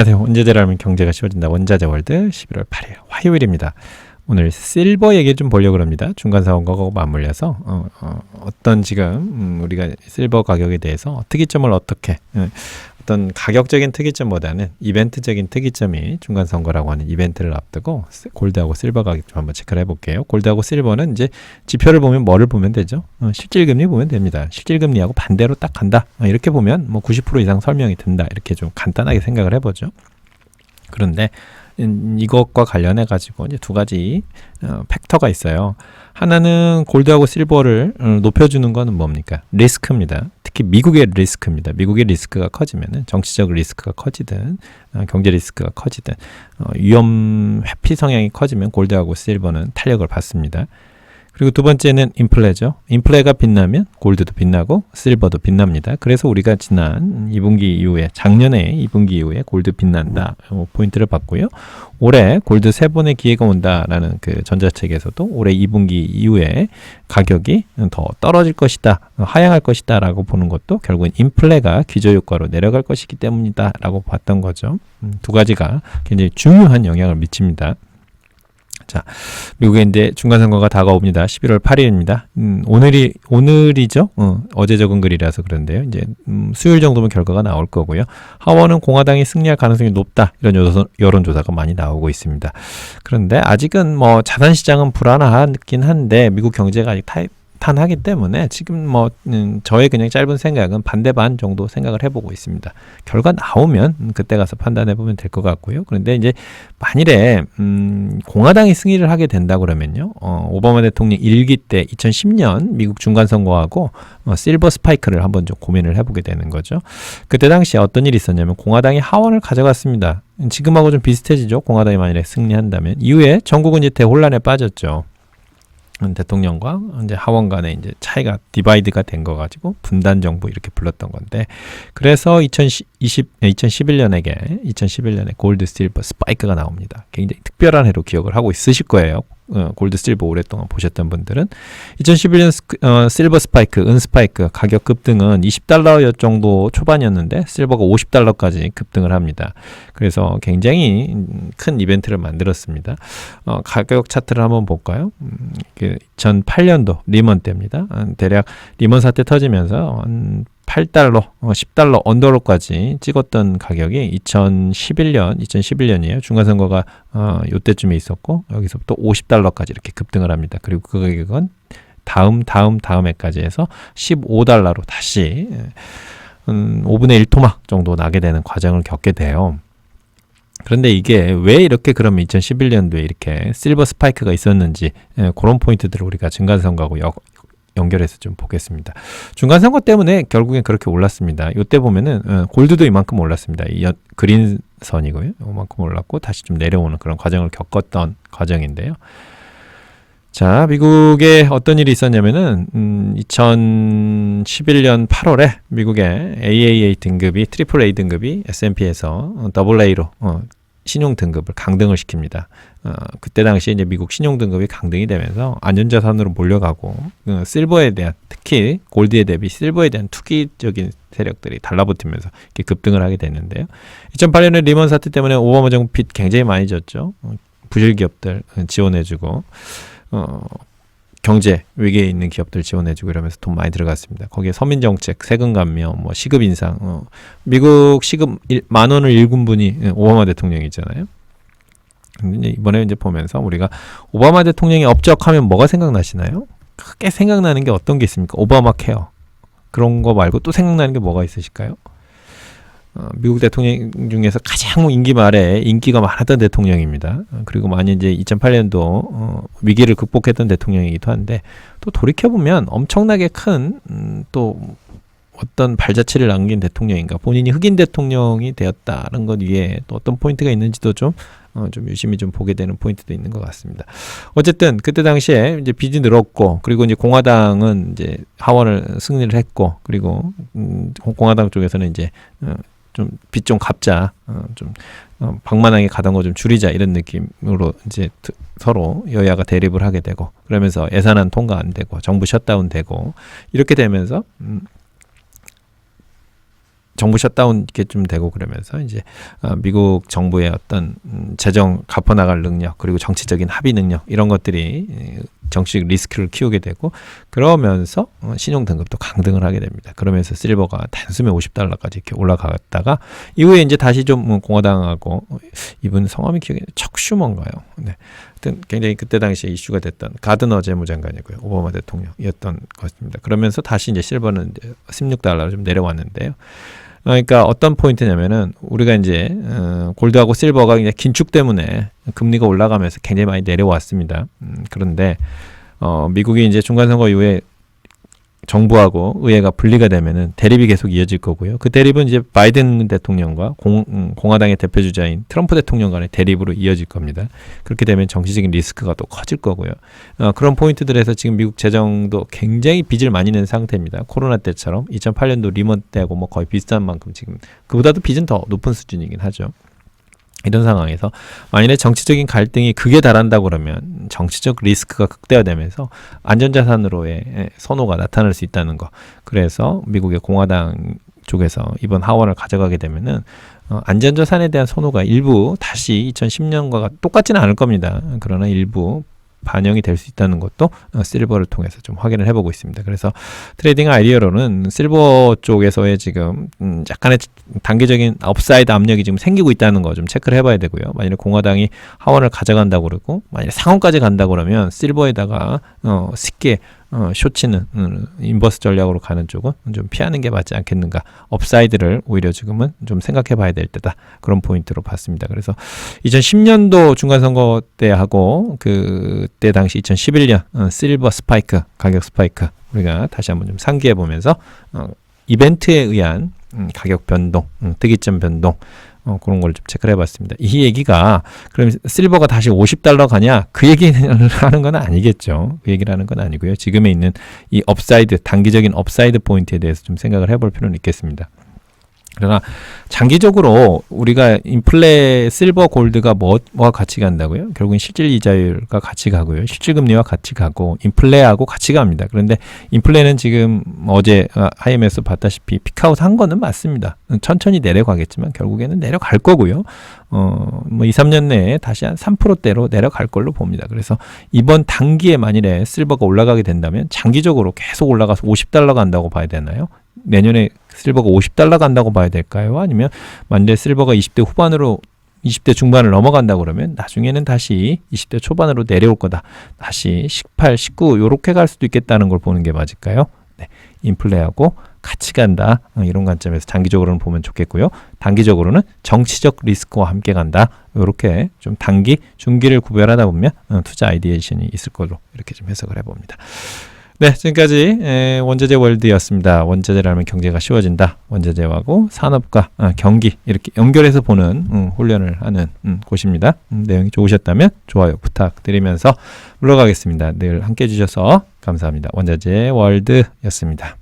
안녕하세요. 원자재라면 경제가 쉬워진다. 원자재 월드 11월 8일 화요일입니다. 오늘 실버 얘기 좀 보려고 합니다. 중간사원과 맞물려서 어떤 지금 우리가 실버 가격에 대해서 특이점을 어떻게 어떤 가격적인 특이점보다는 이벤트적인 특이점이 중간선거라고 하는 이벤트를 앞두고 골드하고 실버 가격 좀 한번 체크를 해볼게요. 골드하고 실버는 이제 지표를 보면 뭐를 보면 되죠? 실질금리 보면 됩니다. 실질금리하고 반대로 딱 간다. 이렇게 보면 뭐 90% 이상 설명이 된다. 이렇게 좀 간단하게 생각을 해보죠. 그런데 이것과 관련해 가지고 이제 두 가지 팩터가 있어요. 하나는 골드하고 실버를 높여주는 거는 뭡니까? 리스크입니다. 특히 미국의 리스크입니다. 미국의 리스크가 커지면은 정치적 리스크가 커지든 경제 리스크가 커지든 위험 회피 성향이 커지면 골드하고 실버는 탄력을 받습니다. 그리고 두 번째는 인플레죠. 인플레가 빛나면 골드도 빛나고 실버도 빛납니다. 그래서 우리가 지난 2분기 이후에 작년에 2분기 이후에 골드 빛난다 포인트를 봤고요. 올해 골드 3번의 기회가 온다라는 그 전자책에서도 올해 2분기 이후에 가격이 더 떨어질 것이다, 하향할 것이다 라고 보는 것도 결국은 인플레가 기저효과로 내려갈 것이기 때문이다 라고 봤던 거죠. 두 가지가 굉장히 중요한 영향을 미칩니다. 자, 미국에 이제 중간선거가 다가옵니다. 11월 8일입니다. 오늘이죠. 어제 적은 글이라서 그런데요. 이제 수요일 정도면 결과가 나올 거고요. 하원은 공화당이 승리할 가능성이 높다. 이런 여론조사가 많이 나오고 있습니다. 그런데 아직은 뭐 자산시장은 불안하긴 한데 미국 경제가 아직 탄하기 때문에 지금 뭐 저의 그냥 짧은 생각은 반대반 정도 생각을 해보고 있습니다. 결과 나오면 그때 가서 판단해보면 될 것 같고요. 그런데 이제 만일에 공화당이 승리를 하게 된다 그러면요, 오바마 대통령 1기 때 2010년 미국 중간선거하고 실버 스파이크를 한번 좀 고민을 해보게 되는 거죠. 그때 당시에 어떤 일이 있었냐면 공화당이 하원을 가져갔습니다. 지금하고 좀 비슷해지죠. 공화당이 만일에 승리한다면 이후에 전국은 이제 대혼란에 빠졌죠. 대통령과 이제 하원 간의 이제 차이가 디바이드가 된 거 가지고 분단 정부 이렇게 불렀던 건데, 그래서 2011년에 골드 실버 스파이크가 나옵니다. 굉장히 특별한 해로 기억을 하고 있으실 거예요. 골드 실버 오랫동안 보셨던 분들은 2011년 실버 스파이크, 은 스파이크 가격 급등은 $20 정도 초반이었는데 실버가 $50까지 급등을 합니다. 그래서 굉장히 큰 이벤트를 만들었습니다. 가격 차트를 한번 볼까요? 2008년도 리먼 때입니다. 대략 리먼 사태 터지면서 $8, $10 언더로까지 찍었던 가격이 2011년이에요. 중간선거가 요때쯤에 있었고 여기서부터 $50까지 이렇게 급등을 합니다. 그리고 그 가격은 다음 해까지 해서 $15로 다시 5분의 1 토막 정도 나게 되는 과정을 겪게 돼요. 그런데 이게 왜 이렇게 그러면 2011년도에 이렇게 실버 스파이크가 있었는지 그런 포인트들을 우리가 중간선거하고 연결해서 좀 보겠습니다. 중간선거 때문에 결국엔 그렇게 올랐습니다. 이때 보면은 골드도 이만큼 올랐습니다. 그린 선이고요. 이만큼 올랐고 다시 좀 내려오는 그런 과정을 겪었던 과정인데요. 자, 미국에 어떤 일이 있었냐면은 2011년 8월에 미국의 AAA 등급이 AAA 등급이 S&P에서 AA로 신용 등급을 강등을 시킵니다. 그때 당시에 이제 미국 신용 등급이 강등이 되면서 안전자산으로 몰려가고 실버에 대한, 특히 골드에 대비 실버에 대한 투기적인 세력들이 달라붙으면서 이렇게 급등을 하게 됐는데요. 2008년에 리먼 사태 때문에 오바마 정부 빚 굉장히 많이 졌죠. 부실 기업들 지원해주고 경제 위기에 있는 기업들 지원해주고 이러면서 돈 많이 들어갔습니다. 거기에 서민정책, 세금 감면, 뭐 시급 인상, 미국 시급 10,000원을 일군 분이 오바마 대통령이잖아요. 근데 이번에 이제 보면서 우리가 오바마 대통령이 업적하면 뭐가 생각나시나요? 크게 생각나는 게 어떤 게 있습니까? 오바마 케어. 그런 거 말고 또 생각나는 게 뭐가 있으실까요? 미국 대통령 중에서 가장 임기 말에 인기가 많았던 대통령입니다. 그리고 많이 이제 2008년도 위기를 극복했던 대통령이기도 한데, 또 돌이켜보면 엄청나게 큰 또 어떤 발자취를 남긴 대통령인가, 본인이 흑인 대통령이 되었다는 것 위에 또 어떤 포인트가 있는지도 좀 유심히 좀 보게 되는 포인트도 있는 것 같습니다. 어쨌든 그때 당시에 이제 빚이 늘었고, 그리고 이제 공화당은 이제 하원을 승리를 했고, 그리고 공화당 쪽에서는 이제 좀 빚 좀 갚자, 좀 방만하게 가던 거 좀 줄이자 이런 느낌으로 이제 서로 여야가 대립을 하게 되고, 그러면서 예산안 통과 안 되고 정부 셧다운 되고 이렇게 되면서 정부 셧다운 이렇게 좀 되고 그러면서 이제 미국 정부의 어떤 재정 갚아 나갈 능력 그리고 정치적인 합의 능력 이런 것들이 정치적 리스크를 키우게 되고 그러면서 신용 등급도 강등을 하게 됩니다. 그러면서 실버가 단숨에 $50까지 이렇게 올라갔다가 이후에 이제 다시 좀 공화당하고 이분 성함이 기억이 척슈먼가요. 네. 하여튼 굉장히 그때 당시에 이슈가 됐던 가드너 재무장관이고요. 오바마 대통령이었던 것입니다. 그러면서 다시 이제 실버는 이제 $16로 좀 내려왔는데요. 그러니까 어떤 포인트냐면은 우리가 이제 골드하고 실버가 이제 긴축 때문에 금리가 올라가면서 굉장히 많이 내려왔습니다. 그런데 미국이 이제 중간선거 이후에 정부하고 의회가 분리가 되면은 대립이 계속 이어질 거고요. 그 대립은 이제 바이든 대통령과 공화당의 대표주자인 트럼프 대통령 간의 대립으로 이어질 겁니다. 그렇게 되면 정치적인 리스크가 또 커질 거고요. 그런 포인트들에서 지금 미국 재정도 굉장히 빚을 많이 낸 상태입니다. 코로나 때처럼 2008년도 리먼 때하고 뭐 거의 비슷한 만큼 지금 그보다도 빚은 더 높은 수준이긴 하죠. 이런 상황에서 만일에 정치적인 갈등이 극에 달한다고 그러면 정치적 리스크가 극대화되면서 안전자산으로의 선호가 나타날 수 있다는 거. 그래서 미국의 공화당 쪽에서 이번 하원을 가져가게 되면은 안전자산에 대한 선호가 일부 다시 2010년과 똑같지는 않을 겁니다. 그러나 일부 반영이 될 수 있다는 것도 실버를 통해서 좀 확인을 해보고 있습니다. 그래서 트레이딩 아이디어로는 실버 쪽에서의 지금 약간의 단기적인 업사이드 압력이 지금 생기고 있다는 거 좀 체크를 해봐야 되고요. 만약에 공화당이 하원을 가져간다고 그러고 만약에 상원까지 간다고 그러면 실버에다가 쉽게 쇼치는 인버스 전략으로 가는 쪽은 좀 피하는 게 맞지 않겠는가. 업사이드를 오히려 지금은 좀 생각해 봐야 될 때다. 그런 포인트로 봤습니다. 그래서 2010년도 중간선거 때 하고 그때 당시 2011년 실버 스파이크, 가격 스파이크 우리가 다시 한번 좀 상기해 보면서 이벤트에 의한 가격 변동, 특이점 변동 그런 걸 좀 체크를 해봤습니다. 이 얘기가 그럼 실버가 다시 $50 가냐? 그 얘기를 하는 건 아니겠죠. 그 얘기를 하는 건 아니고요. 지금에 있는 이 업사이드, 단기적인 업사이드 포인트에 대해서 좀 생각을 해볼 필요는 있겠습니다. 그러나 장기적으로 우리가 인플레 실버 골드가 뭐와 같이 간다고요? 결국은 실질 이자율과 같이 가고요. 실질 금리와 같이 가고 인플레하고 같이 갑니다. 그런데 인플레는 지금 어제 IMF에서 봤다시피 피크아웃 한 거는 맞습니다. 천천히 내려가겠지만 결국에는 내려갈 거고요. 뭐 2, 3년 내에 다시 한 3%대로 내려갈 걸로 봅니다. 그래서 이번 단기에 만일에 실버가 올라가게 된다면 장기적으로 계속 올라가서 $50 간다고 봐야 되나요? 내년에 실버가 $50 간다고 봐야 될까요? 아니면 만약에 실버가 20대 후반으로 20대 중반을 넘어간다고 그러면 나중에는 다시 20대 초반으로 내려올 거다. 다시 18, 19 요렇게 갈 수도 있겠다는 걸 보는 게 맞을까요? 네, 인플레하고 같이 간다. 이런 관점에서 장기적으로는 보면 좋겠고요. 단기적으로는 정치적 리스크와 함께 간다. 이렇게 좀 단기, 중기를 구별하다 보면 투자 아이디에이션이 있을 걸로 이렇게 좀 해석을 해봅니다. 네, 지금까지 원자재 월드였습니다. 원자재를 하면 경제가 쉬워진다. 원자재하고 산업과 경기 이렇게 연결해서 보는 훈련을 하는 곳입니다. 내용이 좋으셨다면 좋아요 부탁드리면서 물러가겠습니다. 늘 함께 해주셔서 감사합니다. 원자재 월드였습니다.